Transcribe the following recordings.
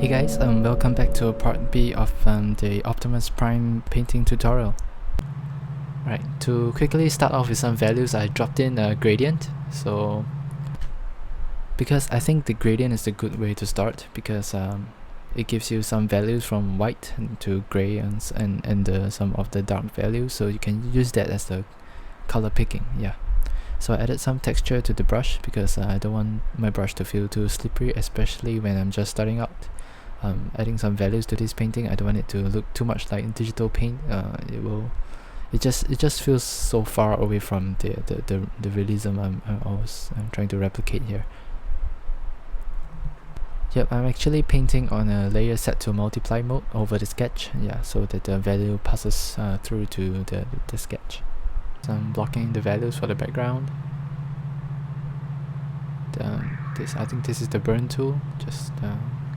Hey guys, welcome back to part B of the Optimus Prime painting tutorial. Right, to quickly start off with some values, I dropped in a gradient. So, because I think the gradient is a good way to start, because it gives you some values from white to gray and some of the dark values, so you can use that as the color picking. Yeah. So I added some texture to the brush because I don't want my brush to feel too slippery, especially when I'm just starting out. Adding some values to this painting. I don't want it to look too much like digital paint. It just feels so far away from the realism I'm trying to replicate here. Yep, I'm actually painting on a layer set to multiply mode over the sketch. Yeah, so that the value passes through to the sketch. So I'm blocking the values for the background. I think this is the burn tool. Just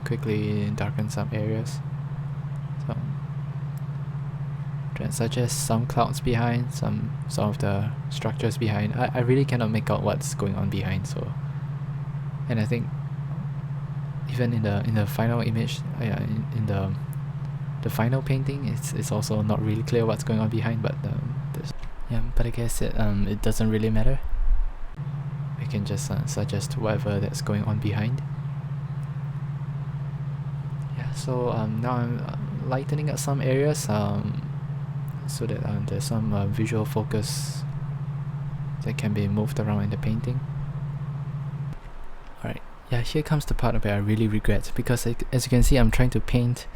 quickly darken some areas. So such as some clouds behind, some of the structures behind. I really cannot make out what's going on behind. So, and I think even in the final image, in the final painting, it's also not really clear what's going on behind. But but I guess it doesn't really matter. We can just suggest whatever that's going on behind. Yeah, so now I'm lightening up some areas so that there's some visual focus that can be moved around in the painting. Alright, yeah, here comes the part where I really regret, because as you can see, I'm trying to paint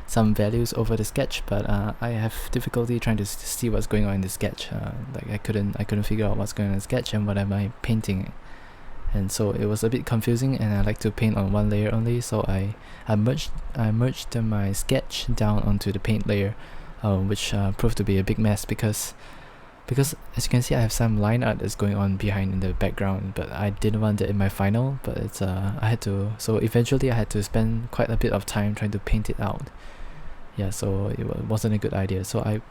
some values over the sketch, but I have difficulty trying to see what's going on in the sketch. Like I couldn't figure out what's going on in the sketch and what am I painting, and so it was a bit confusing. And I like to paint on one layer only, so I merged my sketch down onto the paint layer, which proved to be a big mess because as you can see, I have some line art that's going on behind in the background, but I didn't want it in my final. But it's so eventually I had to spend quite a bit of time trying to paint it out. Yeah, so it wasn't a good idea. So I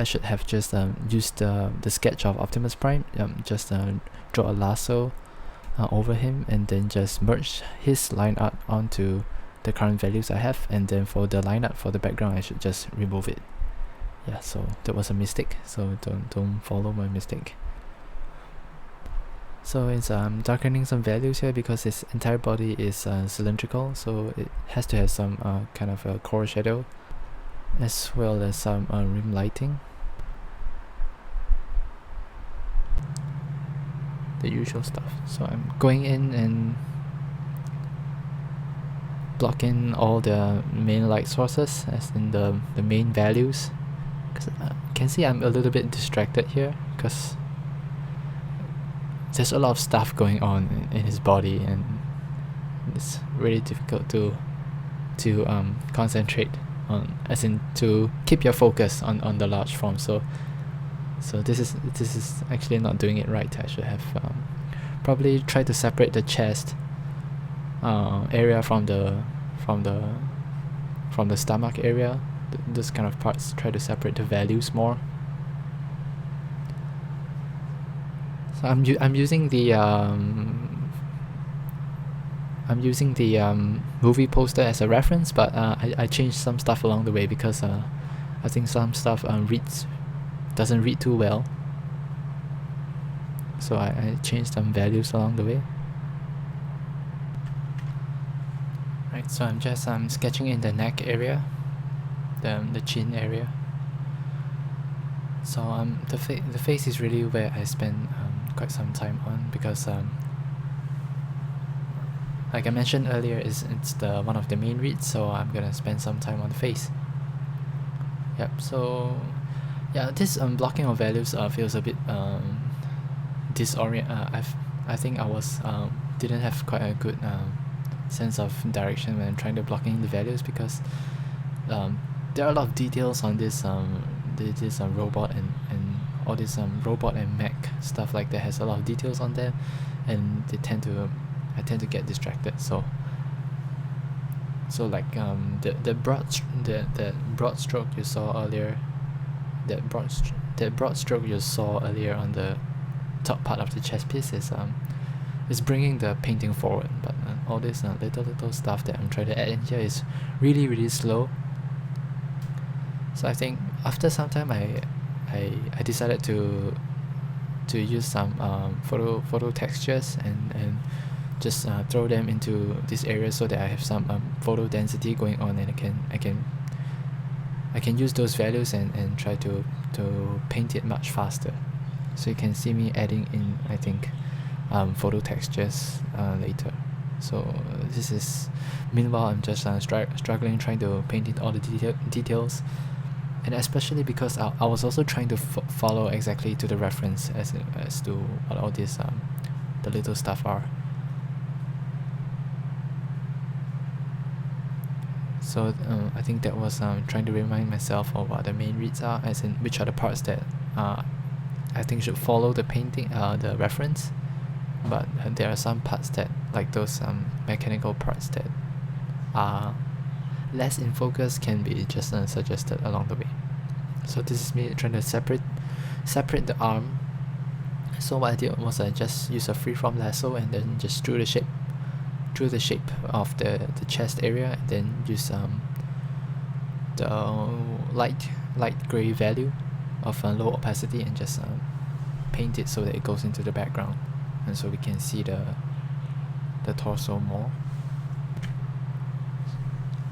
should have just used the sketch of Optimus Prime, just draw a lasso over him and then just merge his line art onto the current values I have, and then for the line art for the background I should just remove it. Yeah, so that was a mistake, so don't follow my mistake. So it's darkening some values here because his entire body is cylindrical, so it has to have some kind of a core shadow, as well as some rim lighting. The usual stuff. So I'm going in and blocking all the main light sources, as in the main values. Because you can see I'm a little bit distracted here because there's a lot of stuff going on in his body, and it's really difficult to concentrate on, as in to keep your focus on the large form. So this is actually not doing it right. I should have probably tried to separate the chest area from the stomach area. This kind of parts, try to separate the values more. So I'm using the movie poster as a reference, but I changed some stuff along the way because I think some stuff doesn't read too well. So I changed some values along the way. Right, so I'm just sketching in the neck area, the chin area. So the face is really where I spend quite some time on, because like I mentioned earlier, it's the one of the main reads, so I'm gonna spend some time on the face. Yep. So yeah, this blocking of values feels a bit I think I was didn't have quite a good sense of direction when I'm trying to blocking the values, because there are a lot of details on this robot and all this robot and mech stuff like that has a lot of details on them, and I tend to get distracted. So like the broad stroke you saw earlier, that broad stroke you saw earlier on the top part of the chest piece is is bringing the painting forward, but all this little stuff that I'm trying to add in here is really slow. So I think after some time I decided to use some photo textures and just throw them into this area so that I have some photo density going on, and I can use those values and try to paint it much faster. So you can see me adding in, I think, photo textures later. So this is, meanwhile I'm just struggling trying to paint in all the details, and especially because I was also trying to follow exactly to the reference as to what all these the little stuff are. So I think that was trying to remind myself of what the main reads are, as in which are the parts that I think should follow the painting, the reference. But there are some parts that, like those mechanical parts that are less in focus, can be just suggested along the way. So this is me trying to separate the arm. So what I did was I just used a freeform lasso and then just drew the shape of the chest area, and then use the light gray value of low opacity, and just paint it so that it goes into the background, and so we can see the torso more.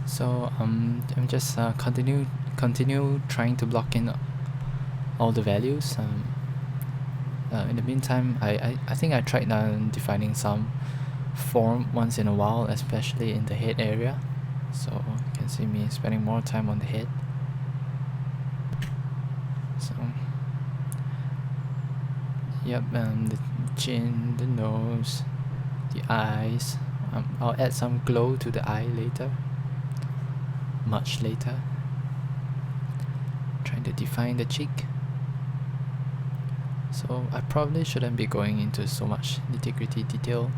So I'm just continue trying to block in all the values. In the meantime, I think I tried defining some form once in a while, especially in the head area. So you can see me spending more time on the head. So yep, the chin, the nose, the eyes. I'll add some glow to the eye later, much later. Trying to define the cheek. So I probably shouldn't be going into so much nitty-gritty detail,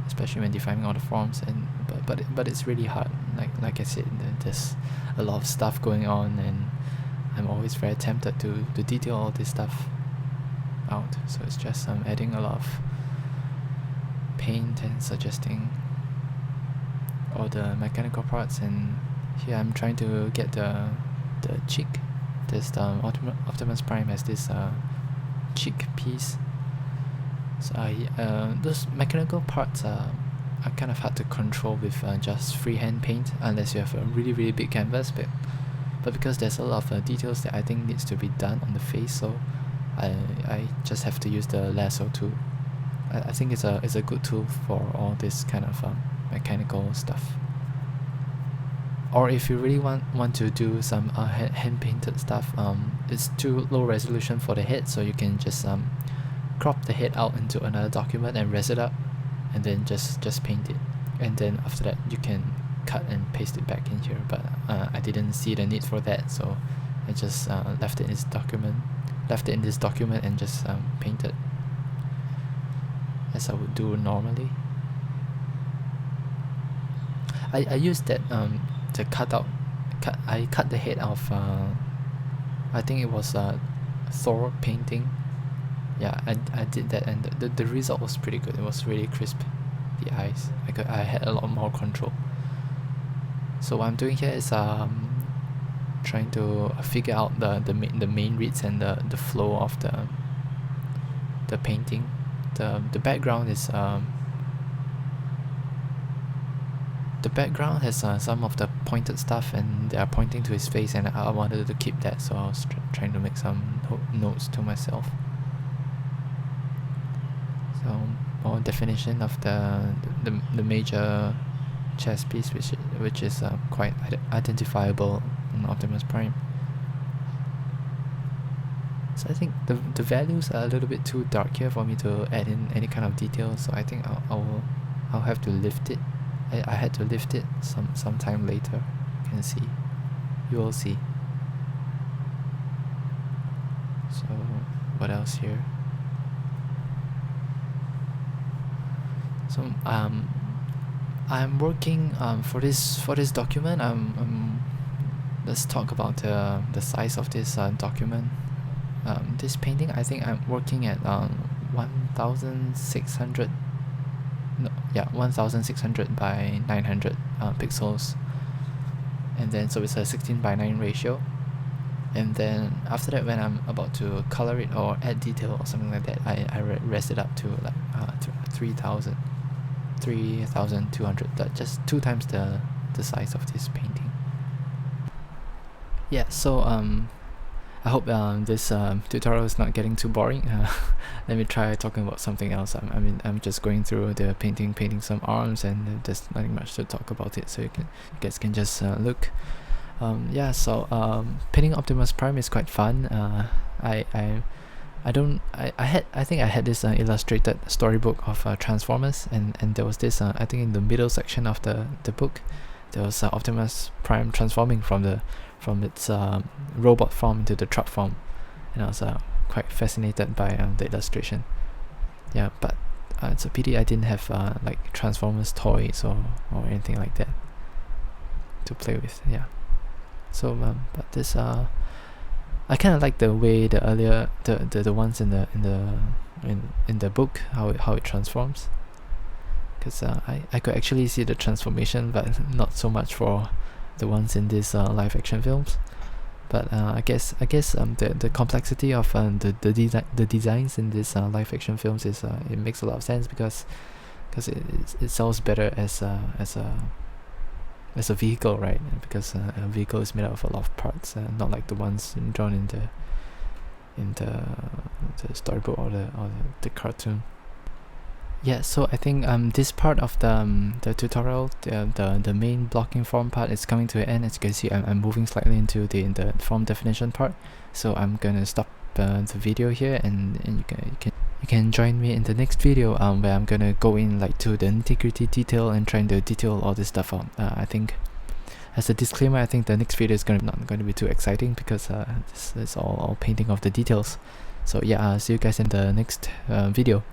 especially when defining all the forms, and but it's really hard. Like I said, there's a lot of stuff going on, and I'm always very tempted to detail all this stuff out. So it's just adding a lot of paint and suggesting all the mechanical parts. And here I'm trying to get the cheek. This Optimus Prime has this cheek piece. So those mechanical parts are kind of hard to control with just freehand paint, unless you have a really big canvas. But because there's a lot of details that I think needs to be done on the face, so I just have to use the lasso tool. I think it's a good tool for all this kind of mechanical stuff. Or if you really want to do some hand painted stuff, it's too low resolution for the head, so you can just crop the head out into another document and res it up, and then just paint it, and then after that you can cut and paste it back in here. But I didn't see the need for that, so I just left it in this document and just painted as I would do normally. I used that to I cut the head of I think it was Thor painting. Yeah, I did that, and the result was pretty good. It was really crisp, the eyes. I had a lot more control. So what I'm doing here is trying to figure out the main reads and the flow of the painting. The background is the background has some of the pointed stuff, and they are pointing to his face, and I wanted to keep that, so I was trying to make some notes to myself. So more definition of the major chest piece, which is quite identifiable in Optimus Prime. So I think the values are a little bit too dark here for me to add in any kind of detail, so I think I'll have to lift it. I had to lift it sometime later. You can see. You will see. So what else here? So I'm working for this document. Let's talk about the size of this document. This painting, I think I'm working at 1,600 yeah, 1600 by 900 pixels, and then so it's a 16:9 ratio. And then after that, when I'm about to color it or add detail or something like that, I raise it up to like 3200, just 2 times the size of this painting. Yeah, so I hope this tutorial is not getting too boring. Let me try talking about something else. I'm just going through the painting some arms, and there's nothing much to talk about it, so you guys can just look. Yeah, so painting Optimus Prime is quite fun. I think I had this illustrated storybook of Transformers, and there was this I think in the middle section of the book, there was Optimus Prime transforming from its robot form into the truck form, and I was quite fascinated by the illustration. Yeah, but it's a pity I didn't have like Transformers toys or anything like that to play with. Yeah. So but this I kind of like the way the earlier the ones in the book, how it transforms, because I could actually see the transformation, but not so much for the ones in these live action films. But I guess the complexity of the designs in these live action films is it makes a lot of sense, because it sells better as a vehicle, right? Because a vehicle is made out of a lot of parts, not like the ones drawn in the storybook or the cartoon. Yeah, so I think this part of the tutorial, the main blocking form part, is coming to an end. As you can see, I'm moving slightly into the form definition part, so I'm gonna stop the video here, and you can join me in the next video where I'm gonna go in like to the nitty-gritty detail and trying to detail all this stuff out. I think, as a disclaimer, I think the next video is not going to be too exciting, because this is all painting of the details. So yeah, see you guys in the next video.